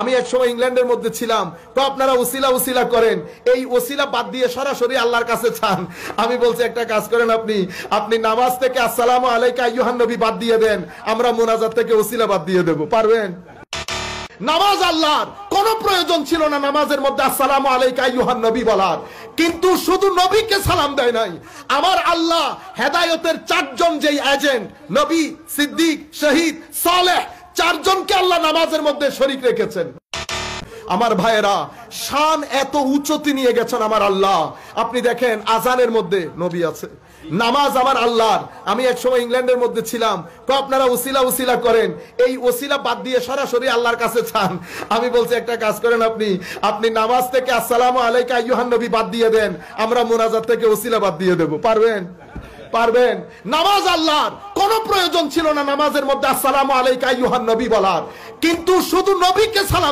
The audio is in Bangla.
আমি এক সময় ইংল্যান্ডের মধ্যে ছিলাম, তো আপনারা ওসিলা ওসিলা করেন, এই ওসিলা বাদ দিয়ে সরাসরি আল্লাহর কাছে চান। আমি বলছি একটা কাজ করেন, আপনি নামাজ থেকে আসসালামু আলাইকা আইয়ুহান নবী বাদ দিয়ে দেন, আমরা মুনাজাত থেকে ওসিলা বাদ দিয়ে দেব। পারবেন? নামাজ আল্লাহর, কোন প্রয়োজন ছিল না নামাজের মধ্যে আসসালামু আলাইকা আইয়ুহান নবী বলার, কিন্তু শুধু নবীকে সালাম দেয় নাই। আমার আল্লাহ হেদায়েতের চারজন যেই এজেন্ট, নবী, সিদ্দিক, শহীদ, সালেহ, চারজনকে আল্লাহ নামাজের মধ্যে শরীক রেখেছেন। আমার ভাইয়েরা, শান এত উচ্চতি নিয়ে গেছেন আমার আল্লাহ। আপনি দেখেন আজানের মধ্যে নবী আছে, নামাজ আমার আল্লাহর। আমি এক সময় ইংল্যান্ডের মধ্যে ছিলাম, তো আপনারা ওসিলা ওসিলা করেন, এই ওসিলা বাদ দিয়ে সরাসরি আল্লাহর কাছে চান। আমি বলছি একটা কাজ করেন, আপনি নামাজ থেকে আসসালামু আলাইকা আইয়ুহান নবী বাদ দিয়ে দেন, আমরা মুনাজাত থেকে ওসিলা বাদ দিয়ে দেব। পারবেন? পারবেন? নামাজ আল্লাহর, কোন প্রয়োজন ছিল না নামাজের মধ্যে আসসালামু আলাইকা আইয়ুহান নবী বলার, কিন্তু শুধু নবীকে সালাম